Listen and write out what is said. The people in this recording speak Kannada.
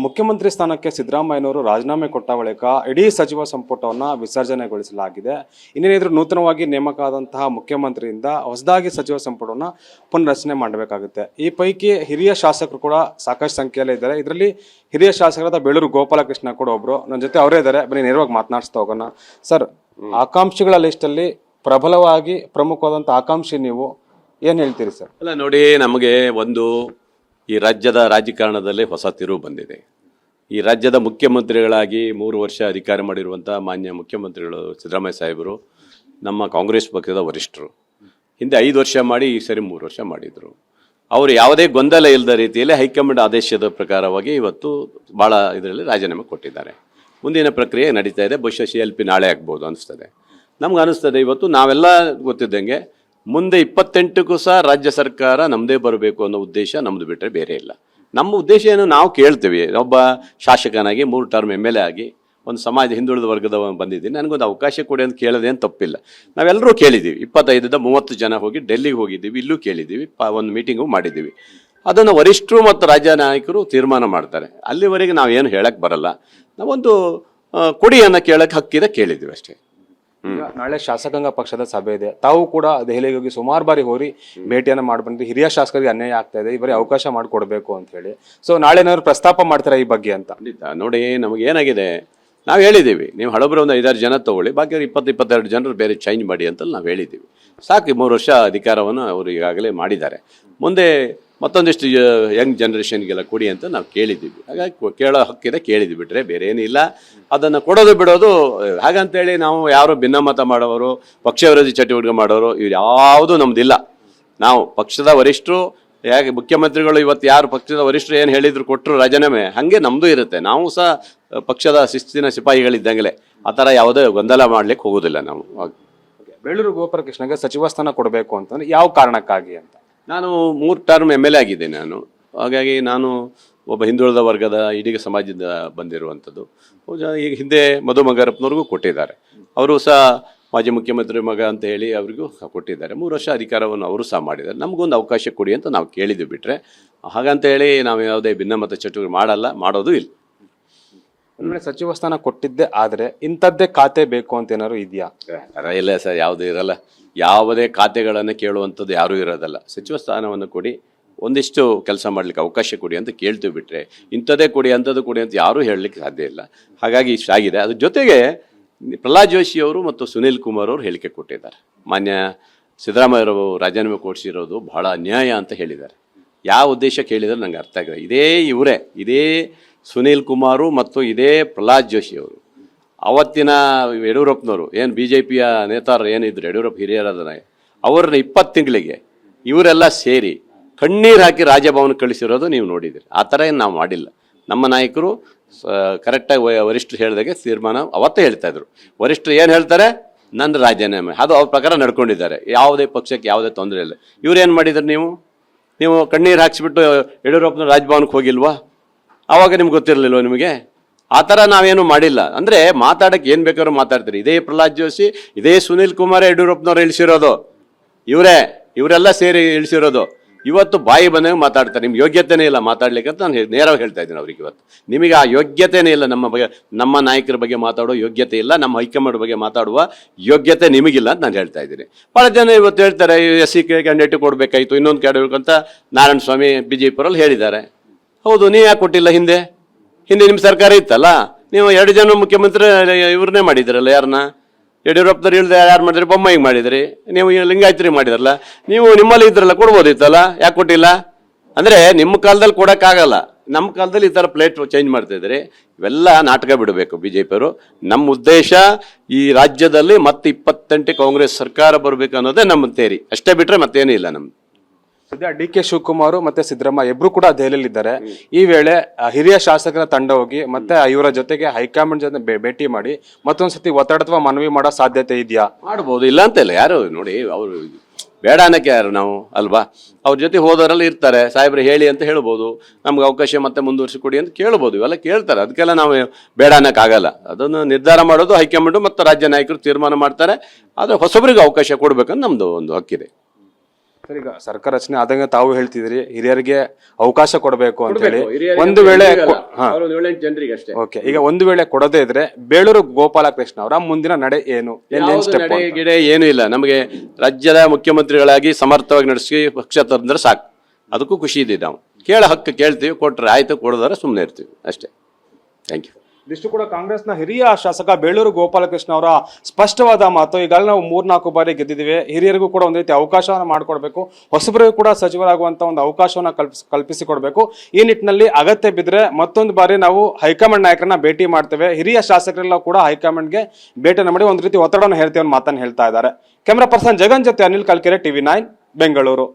ಮುಖ್ಯಮಂತ್ರಿ ಸ್ಥಾನಕ್ಕೆ ಸಿದ್ದರಾಮಯ್ಯನವರು ರಾಜೀನಾಮೆ ಕೊಟ್ಟ ಬಳಿಕ ಇಡೀ ಸಚಿವ ಸಂಪುಟವನ್ನು ವಿಸರ್ಜನೆಗೊಳಿಸಲಾಗಿದೆ. ಇನ್ನೇನಿದ್ರು ನೂತನವಾಗಿ ನೇಮಕ ಆದಂತಹ ಮುಖ್ಯಮಂತ್ರಿಯಿಂದ ಹೊಸದಾಗಿ ಸಚಿವ ಸಂಪುಟವನ್ನು ಪುನರ್ರಚನೆ ಮಾಡಬೇಕಾಗುತ್ತೆ. ಈ ಪೈಕಿ ಹಿರಿಯ ಶಾಸಕರು ಕೂಡ ಸಾಕಷ್ಟು ಸಂಖ್ಯೆಯಲ್ಲೇ ಇದ್ದಾರೆ. ಇದರಲ್ಲಿ ಹಿರಿಯ ಶಾಸಕರಾದ ಬೇಳೂರು ಗೋಪಾಲಕೃಷ್ಣ ಕೂಡ ಒಬ್ರು ನನ್ನ ಜೊತೆ ಅವರೇ ಇದ್ದಾರೆ. ಬನ್ನಿ ನೇರವಾಗಿ ಮಾತನಾಡಿಸ್ತಾ ಹೋಗೋಣ. ಸರ್, ಆಕಾಂಕ್ಷಿಗಳ ಲಿಸ್ಟಲ್ಲಿ ಪ್ರಬಲವಾಗಿ ಪ್ರಮುಖವಾದಂಥ ಆಕಾಂಕ್ಷಿ ನೀವು ಏನು ಹೇಳ್ತೀರಿ ಸರ್? ಅಲ್ಲ ನೋಡಿ, ನಮಗೆ ಒಂದು ಈ ರಾಜ್ಯದ ರಾಜಕಾರಣದಲ್ಲಿ ಹೊಸ ತಿರುವು ಬಂದಿದೆ. ಈ ರಾಜ್ಯದ ಮುಖ್ಯಮಂತ್ರಿಗಳಾಗಿ 3 ವರ್ಷ ಅಧಿಕಾರ ಮಾಡಿರುವಂಥ ಮಾನ್ಯ ಮುಖ್ಯಮಂತ್ರಿಗಳು ಸಿದ್ದರಾಮಯ್ಯ ಸಾಹೇಬರು ನಮ್ಮ ಕಾಂಗ್ರೆಸ್ ಪಕ್ಷದ ವರಿಷ್ಠರು. ಹಿಂದೆ 5 ವರ್ಷ ಮಾಡಿ ಈ ಸರಿ 3 ವರ್ಷ ಮಾಡಿದರು. ಅವರು ಯಾವುದೇ ಗೊಂದಲ ಇಲ್ಲದ ರೀತಿಯಲ್ಲಿ ಹೈಕಮಾಂಡ್ ಆದೇಶದ ಪ್ರಕಾರವಾಗಿ ಇವತ್ತು ಭಾಳ ಇದರಲ್ಲಿ ರಾಜೀನಾಮೆ ಕೊಟ್ಟಿದ್ದಾರೆ. ಮುಂದಿನ ಪ್ರಕ್ರಿಯೆ ನಡೀತಾ ಇದೆ. ಬಹುಶಃ CLP ನಾಳೆ ಆಗ್ಬೋದು ಅನಿಸ್ತದೆ. ನಮ್ಗೆ ಅನಿಸ್ತದೆ ಇವತ್ತು ನಾವೆಲ್ಲ ಗೊತ್ತಿದ್ದಂಗೆ ಮುಂದೆ 28ಕ್ಕೂ ಸಹ ರಾಜ್ಯ ಸರ್ಕಾರ ನಮ್ಮದೇ ಬರಬೇಕು ಅನ್ನೋ ಉದ್ದೇಶ ನಮ್ಮದು ಬಿಟ್ಟರೆ ಬೇರೆ ಇಲ್ಲ. ನಮ್ಮ ಉದ್ದೇಶ ಏನು ನಾವು ಕೇಳ್ತೀವಿ. ಒಬ್ಬ ಶಾಸಕನಾಗಿ 3 ಟರ್ಮ್ MLA ಆಗಿ ಒಂದು ಸಮಾಜ ಹಿಂದುಳಿದ ವರ್ಗದ ಬಂದಿದ್ದೀನಿ, ನನಗೊಂದು ಅವಕಾಶ ಕೊಡಿ ಅಂತ ಕೇಳೋದೇನು ತಪ್ಪಿಲ್ಲ. ನಾವೆಲ್ಲರೂ ಕೇಳಿದ್ದೀವಿ. 25ರಿಂದ 30 ಜನ ಹೋಗಿ ಡೆಲ್ಲಿಗೆ ಹೋಗಿದ್ದೀವಿ, ಇಲ್ಲೂ ಕೇಳಿದ್ದೀವಿ, ಒಂದು ಮೀಟಿಂಗು ಮಾಡಿದ್ದೀವಿ. ಅದನ್ನು ವರಿಷ್ಠರು ಮತ್ತು ರಾಜ್ಯ ನಾಯಕರು ತೀರ್ಮಾನ ಮಾಡ್ತಾರೆ. ಅಲ್ಲಿವರೆಗೆ ನಾವೇನು ಹೇಳಕ್ಕೆ ಬರಲ್ಲ. ನಾವೊಂದು ಕೊಡಿಯನ್ನು ಕೇಳಕ್ಕೆ ಹಕ್ಕಿದೆ, ಕೇಳಿದ್ದೀವಿ ಅಷ್ಟೇ. ನಾಳೆ ಶಾಸಕಾಂಗ ಪಕ್ಷದ ಸಭೆ ಇದೆ. ತಾವು ಕೂಡ ದೆಹಲಿಗೆ ಹೋಗಿ ಸುಮಾರು ಬಾರಿ ಹೋಗಿ ಭೇಟಿಯನ್ನು ಮಾಡ್ಬಂದ್ರೆ ಹಿರಿಯ ಶಾಸಕರಿಗೆ ಅನ್ಯಾಯ ಆಗ್ತಾ ಇದೆ, ಇವರೇ ಅವಕಾಶ ಮಾಡಿಕೊಡ್ಬೇಕು ಅಂತ ಹೇಳಿ. ಸೊ ನಾಳೆ ಏನಾದ್ರು ಪ್ರಸ್ತಾಪ ಮಾಡ್ತಾರೆ ಈ ಬಗ್ಗೆ ಅಂತ? ನೋಡಿ, ನಮಗೆ ಏನಾಗಿದೆ, ನಾವು ಹೇಳಿದ್ದೀವಿ, ನೀವು ಹಳಬರು ಒಂದು 5-6 ಜನ ತಗೊಳ್ಳಿ, ಬಾಕಿ 20-22 ಜನರು ಬೇರೆ ಚೇಂಜ್ ಮಾಡಿ ಅಂತ ನಾವು ಹೇಳಿದ್ದೀವಿ. ಸಾಕು, 3 ವರ್ಷ ಅಧಿಕಾರವನ್ನು ಅವರು ಈಗಾಗಲೇ ಮಾಡಿದ್ದಾರೆ. ಮುಂದೆ ಮತ್ತೊಂದಿಷ್ಟು ಯಂಗ್ ಜನ್ರೇಷನ್ಗೆಲ್ಲ ಕೊಡಿ ಅಂತ ನಾವು ಕೇಳಿದ್ದೀವಿ. ಹಾಗಾಗಿ ಕೇಳೋ ಹಕ್ಕಿದೆ, ಕೇಳಿದ್ವಿ ಬಿಟ್ಟರೆ ಬೇರೆ ಏನಿಲ್ಲ. ಅದನ್ನು ಕೊಡೋದು ಬಿಡೋದು ಹಾಗಂತೇಳಿ ನಾವು ಯಾರು ಭಿನ್ನಮತ ಮಾಡೋರು, ಪಕ್ಷ ವಿರೋಧಿ ಚಟುವಟಿಕೆ ಮಾಡೋರು ಇವ್ರು ಯಾವುದೂ ನಮ್ದಿಲ್ಲ. ನಾವು ಪಕ್ಷದ ವರಿಷ್ಠರು, ಹೇಗೆ ಮುಖ್ಯಮಂತ್ರಿಗಳು ಇವತ್ತು ಯಾರು ಪಕ್ಷದ ವರಿಷ್ಠರು ಏನು ಹೇಳಿದ್ರು ಕೊಟ್ಟರು ರಾಜೀನಾಮೆ, ಹಾಗೆ ನಮ್ಮದು ಇರುತ್ತೆ. ನಾವು ಸಹ ಪಕ್ಷದ ಶಿಸ್ತಿನ ಸಿಪಾಯಿಗಳಿದ್ದಂಗೆ ಆ ಥರ ಯಾವುದೇ ಗೊಂದಲ ಮಾಡ್ಲಿಕ್ಕೆ ಹೋಗೋದಿಲ್ಲ ನಾವು. ಬೇಳೂರು ಗೋಪಾಲಕೃಷ್ಣಗೆ ಸಚಿವ ಸ್ಥಾನ ಕೊಡಬೇಕು ಅಂತಂದ್ರೆ ಯಾವ ಕಾರಣಕ್ಕಾಗಿ ಅಂತ? ನಾನು 3 ಟರ್ಮ್ MLA ಆಗಿದ್ದೆ ನಾನು. ಹಾಗಾಗಿ ನಾನು ಒಬ್ಬ ಹಿಂದುಳಿದ ವರ್ಗದ ಇಡೀ ಸಮಾಜದಿಂದ ಬಂದಿರುವಂಥದ್ದು. ಈಗ ಹಿಂದೆ ಮಧು ಬಂಗಾರಪ್ಪನವ್ರಿಗೂ ಕೊಟ್ಟಿದ್ದಾರೆ. ಅವರು ಸಹ ಮಾಜಿ ಮುಖ್ಯಮಂತ್ರಿ ಮಗ ಅಂತ ಹೇಳಿ ಅವರಿಗೂ ಕೊಟ್ಟಿದ್ದಾರೆ. 3 ವರ್ಷ ಅಧಿಕಾರವನ್ನು ಅವರು ಸಹ ಮಾಡಿದ್ದಾರೆ. ನಮಗೊಂದು ಅವಕಾಶ ಕೊಡಿ ಅಂತ ನಾವು ಕೇಳಿದ್ವಿ ಬಿಟ್ಟರೆ ಹಾಗಂತ ಹೇಳಿ ನಾವು ಯಾವುದೇ ಭಿನ್ನಮತ ಚಟುವಟಿಕೆ ಮಾಡಲ್ಲ, ಮಾಡೋದು ಇಲ್ಲ. ಅಂದ್ರೆ ಸಚಿವ ಸ್ಥಾನ ಕೊಟ್ಟಿದ್ದೆ ಆದರೆ ಇಂಥದ್ದೇ ಖಾತೆ ಬೇಕು ಅಂತ ಏನಾದ್ರು ಇದೆಯಾ? ಇಲ್ಲ ಸರ್, ಯಾವುದೂ ಇರಲ್ಲ. ಯಾವುದೇ ಖಾತೆಗಳನ್ನು ಕೇಳುವಂಥದ್ದು ಯಾರೂ ಇರೋದಲ್ಲ. ಸಚಿವ ಸ್ಥಾನವನ್ನು ಕೊಡಿ, ಒಂದಿಷ್ಟು ಕೆಲಸ ಮಾಡಲಿಕ್ಕೆ ಅವಕಾಶ ಕೊಡಿ ಅಂತ ಕೇಳ್ತೀವಿ ಬಿಟ್ಟರೆ ಇಂಥದ್ದೇ ಕೊಡಿ ಅಂಥದ್ದು ಕೊಡಿ ಅಂತ ಯಾರೂ ಹೇಳಲಿಕ್ಕೆ ಸಾಧ್ಯ ಇಲ್ಲ. ಹಾಗಾಗಿ ಇಷ್ಟಾಗಿದೆ. ಅದ್ರ ಜೊತೆಗೆ ಪ್ರಹ್ಲಾದ್ ಜೋಶಿ ಅವರು ಮತ್ತು ಸುನೀಲ್ ಕುಮಾರ್ ಅವರು ಹೇಳಿಕೆ ಕೊಟ್ಟಿದ್ದಾರೆ. ಮಾನ್ಯ ಸಿದ್ದರಾಮಯ್ಯವರು ರಾಜೀನಾಮೆ ಕೊಡಿಸಿರೋದು ಬಹಳ ಅನ್ಯಾಯ ಅಂತ ಹೇಳಿದ್ದಾರೆ. ಯಾವ ಉದ್ದೇಶ ಕೇಳಿದರೆ ನನಗೆ ಅರ್ಥ ಆಗಿದೆ. ಇದೇ ಸುನೀಲ್ ಕುಮಾರು ಮತ್ತು ಇದೇ ಪ್ರಹ್ಲಾದ್ ಜೋಶಿ ಅವರು ಅವತ್ತಿನ ಯಡಿಯೂರಪ್ಪನವರು ಏನು BJPಯ ನೇತಾರರು ಏನಿದ್ರು, ಯಡಿಯೂರಪ್ಪ ಹಿರಿಯರಾದ ಅವ್ರನ್ನ 20 ತಿಂಗಳಿಗೆ ಇವರೆಲ್ಲ ಸೇರಿ ಕಣ್ಣೀರು ಹಾಕಿ ರಾಜಭವನ ಕಳಿಸಿರೋದು ನೀವು ನೋಡಿದಿರಿ. ಆ ಥರ ಏನು ನಾವು ಮಾಡಿಲ್ಲ. ನಮ್ಮ ನಾಯಕರು ಕರೆಕ್ಟಾಗಿ ವರಿಷ್ಠರು ಹೇಳಿದಾಗೆ ತೀರ್ಮಾನ ಅವತ್ತೇ ಹೇಳ್ತಾ ಇದ್ರು. ವರಿಷ್ಠರು ಏನು ಹೇಳ್ತಾರೆ, ನನ್ನ ರಾಜೀನಾಮೆ, ಅದು ಅವ್ರ ಪ್ರಕಾರ ನಡ್ಕೊಂಡಿದ್ದಾರೆ. ಯಾವುದೇ ಪಕ್ಷಕ್ಕೆ ಯಾವುದೇ ತೊಂದರೆ ಇಲ್ಲ. ಇವ್ರು ಏನು ಮಾಡಿದ್ರು, ನೀವು ಕಣ್ಣೀರು ಹಾಕ್ಸಿಬಿಟ್ಟು ಯಡಿಯೂರಪ್ಪನ ರಾಜಭವನಕ್ಕೆ ಹೋಗಿಲ್ವಾ? ಆವಾಗ ನಿಮ್ಗೆ ಗೊತ್ತಿರಲಿಲ್ವ ನಿಮಗೆ? ಆ ಥರ ನಾವೇನು ಮಾಡಿಲ್ಲ. ಅಂದರೆ ಮಾತಾಡೋಕ್ಕೆ ಏನು ಬೇಕಾದ್ರೂ ಮಾತಾಡ್ತೀರಿ. ಇದೇ ಪ್ರಹ್ಲಾದ್ ಜೋಶಿ, ಇದೇ ಸುನೀಲ್ ಕುಮಾರ್ ಯಡಿಯೂರಪ್ಪನವ್ರು ಇಳಿಸಿರೋದು, ಇವರೆಲ್ಲ ಸೇರಿ ಇಳಿಸಿರೋದು. ಇವತ್ತು ಬಾಯಿ ಬಂದಾಗ ಮಾತಾಡ್ತಾರೆ. ನಿಮ್ಗೆ ಯೋಗ್ಯತೆನೇ ಇಲ್ಲ ಮಾತಾಡ್ಲಿಕ್ಕೆ ಅಂತ ನಾನು ನೇರವಾಗಿ ಹೇಳ್ತಾ ಇದ್ದೀನಿ ಅವ್ರಿಗೆ. ಇವತ್ತು ನಿಮಗೆ ಆ ಯೋಗ್ಯತೆನೇ ಇಲ್ಲ. ನಮ್ಮ ನಾಯಕರ ಬಗ್ಗೆ ಮಾತಾಡೋ ಯೋಗ್ಯತೆ ಇಲ್ಲ, ನಮ್ಮ ಹೈಕಮಾಂಡ್ ಬಗ್ಗೆ ಮಾತಾಡುವ ಯೋಗ್ಯತೆ ನಿಮಗಿಲ್ಲ ಅಂತ ನಾನು ಹೇಳ್ತಾ ಇದ್ದೀನಿ. ಭಾಳ ಜನ ಇವತ್ತು ಹೇಳ್ತಾರೆ SC ಕ್ಯಾಂಡಿಡೇಟ್ ಕೊಡಬೇಕಾಯ್ತು, ಇನ್ನೊಂದು ಕ್ಯಾಂಡಿಡೇಟ್ ಅಂತ ನಾರಾಯಣ ಸ್ವಾಮಿ BJPಯವರಲ್ಲಿ ಹೇಳಿದ್ದಾರೆ. ಹೌದು, ನೀವು ಯಾಕೆ ಕೊಟ್ಟಿಲ್ಲ? ಹಿಂದೆ ನಿಮ್ಮ ಸರ್ಕಾರ ಇತ್ತಲ್ಲ, ನೀವು 2 ಜನ ಮುಖ್ಯಮಂತ್ರಿ ಇವ್ರನ್ನೇ ಮಾಡಿದ್ರಲ್ಲ. ಯಾರನ್ನ? ಯಡಿಯೂರಪ್ಪನವ್ರು ಇಳ್ದೆ ಯಾರು ಮಾಡಿದ್ರಿ? ಬೊಮ್ಮಾಯಿಗೆ ಮಾಡಿದ್ರಿ, ನೀವು ಲಿಂಗಾಯತ್ರಿಗೆ ಮಾಡಿದ್ರಲ್ಲ. ನೀವು ನಿಮ್ಮಲ್ಲಿ ಇದ್ರಲ್ಲ, ಕೊಡ್ಬೋದಿತ್ತಲ್ಲ, ಯಾಕೆ ಕೊಟ್ಟಿಲ್ಲ? ಅಂದರೆ ನಿಮ್ಮ ಕಾಲದಲ್ಲಿ ಕೊಡೋಕ್ಕಾಗಲ್ಲ, ನಮ್ಮ ಕಾಲದಲ್ಲಿ ಈ ಥರ ಪ್ಲೇಟ್ ಚೇಂಜ್ ಮಾಡ್ತಾಯಿದ್ರಿ. ಇವೆಲ್ಲ ನಾಟಕ ಬಿಡಬೇಕು BJPಯವರು. ನಮ್ಮ ಉದ್ದೇಶ ಈ ರಾಜ್ಯದಲ್ಲಿ ಮತ್ತೆ 28 ಕಾಂಗ್ರೆಸ್ ಸರ್ಕಾರ ಬರಬೇಕು ಅನ್ನೋದೇ ನಮ್ಮ ತೇರಿ, ಅಷ್ಟೇ ಬಿಟ್ಟರೆ ಮತ್ತೇನೂ ಇಲ್ಲ. ನಮ್ದು ಸದ್ಯ DK ಶಿವಕುಮಾರ್ ಮತ್ತೆ ಸಿದ್ದರಾಮಯ್ಯ ಇಬ್ರು ಕೂಡ ದೆಹಲಿಯಲ್ಲಿದ್ದಾರೆ. ಈ ವೇಳೆ ಹಿರಿಯ ಶಾಸಕರ ತಂಡ ಹೋಗಿ ಮತ್ತೆ ಇವರ ಜೊತೆಗೆ ಹೈಕಮಾಂಡ್ ಜೊತೆ ಭೇಟಿ ಮಾಡಿ ಮತ್ತೊಂದ್ಸತಿ ಒತ್ತಡ ಅಥವಾ ಮನವಿ ಮಾಡೋ ಸಾಧ್ಯತೆ ಇದೆಯಾ? ಮಾಡ್ಬೋದು, ಇಲ್ಲ ಅಂತ ಇಲ್ಲ. ಯಾರು ನೋಡಿ, ಅವರು ಬೇಡ ಅನ್ನಕ್ಕೆ ಯಾರು ನಾವು ಅಲ್ವಾ? ಅವ್ರ ಜೊತೆ ಹೋದವರೆಲ್ಲ ಇರ್ತಾರೆ. ಸಾಹೇಬ್ರು ಹೇಳಿ ಅಂತ ಹೇಳ್ಬೋದು, ನಮ್ಗೆ ಅವಕಾಶ ಮತ್ತೆ ಮುಂದುವರಿಸಿ ಕೊಡಿ ಅಂತ ಕೇಳ್ಬೋದು. ಇವೆಲ್ಲ ಕೇಳ್ತಾರೆ. ಅದಕ್ಕೆಲ್ಲ ನಾವು ಬೇಡ ಅನ್ನೋಕ್ಕಾಗಲ್ಲ. ಅದನ್ನು ನಿರ್ಧಾರ ಮಾಡೋದು ಹೈಕಮಾಂಡು ಮತ್ತು ರಾಜ್ಯ ನಾಯಕರು ತೀರ್ಮಾನ ಮಾಡ್ತಾರೆ. ಆದರೆ ಹೊಸಬರಿಗೆ ಅವಕಾಶ ಕೊಡ್ಬೇಕಂತ ನಮ್ಮದು ಒಂದು ಹಕ್ಕಿದೆ. ಸರ್, ಈಗ ಸರ್ಕಾರ ರಚನೆ ಆದಂಗೆ ತಾವು ಹೇಳ್ತಿದ್ರಿ ಹಿರಿಯರಿಗೆ ಅವಕಾಶ ಕೊಡಬೇಕು ಅಂತ ಹೇಳಿ. ಒಂದು ವೇಳೆ ಜನರಿಗೆ ಅಷ್ಟೇ. ಓಕೆ, ಈಗ ಒಂದು ವೇಳೆ ಕೊಡದೇ ಇದ್ರೆ ಬೇಳೂರು ಗೋಪಾಲಕೃಷ್ಣ ಅವರ ಮುಂದಿನ ನಡೆ ಏನು? ನಡೆ ಗಿಡೆ ಏನೂ ಇಲ್ಲ. ನಮಗೆ ರಾಜ್ಯದ ಮುಖ್ಯಮಂತ್ರಿಗಳಾಗಿ ಸಮರ್ಥವಾಗಿ ನಡೆಸಿ ಪಕ್ಷ ತಂದ್ರೆ ಸಾಕು, ಅದಕ್ಕೂ ಖುಷಿ ಇದೆ. ನಾವು ಹಕ್ಕು ಕೇಳ್ತೀವಿ, ಕೊಟ್ರೆ ಆಯ್ತು, ಕೊಡೋದಾರೆ ಸುಮ್ಮನೆ ಇರ್ತೀವಿ ಅಷ್ಟೇ. Thank you. ಇದಿಷ್ಟು ಕೂಡ ಕಾಂಗ್ರೆಸ್ನ ಹಿರಿಯ ಶಾಸಕ ಬೇಳೂರು ಗೋಪಾಲಕೃಷ್ಣ ಅವರ ಸ್ಪಷ್ಟವಾದ ಮಾತು. ಈಗಾಗಲೇ ನಾವು 3-4 ಬಾರಿ ಗೆದ್ದಿದ್ದೀವಿ, ಹಿರಿಯರಿಗೂ ಕೂಡ ಒಂದು ರೀತಿ ಅವಕಾಶವನ್ನು ಮಾಡಿಕೊಡ್ಬೇಕು, ಹೊಸಬರಿಗೂ ಕೂಡ ಸಚಿವರಾಗುವಂತ ಒಂದು ಅವಕಾಶವನ್ನು ಕಲ್ಪಿಸಿಕೊಡ್ಬೇಕು. ಈ ನಿಟ್ಟಿನಲ್ಲಿ ಅಗತ್ಯ ಬಿದ್ದರೆ ಮತ್ತೊಂದು ಬಾರಿ ನಾವು ಹೈಕಮಾಂಡ್ ನಾಯಕರನ್ನ ಭೇಟಿ ಮಾಡ್ತೇವೆ, ಹಿರಿಯ ಶಾಸಕರೆಲ್ಲ ಕೂಡ ಹೈಕಮಾಂಡ್ಗೆ ಭೇಟಿಯನ್ನು ಮಾಡಿ ಒಂದು ರೀತಿ ಒತ್ತಡವನ್ನು ಹೇಳ್ತೇವೆ ಅನ್ನೋ ಮಾತನ್ನು ಹೇಳ್ತಾ ಇದ್ದಾರೆ. ಕ್ಯಾಮರಾ ಪರ್ಸನ್ ಜಗನ್ ಜೊತೆ ಅನಿಲ್ ಕಲ್ಕೆರೆ, TV9 ಬೆಂಗಳೂರು.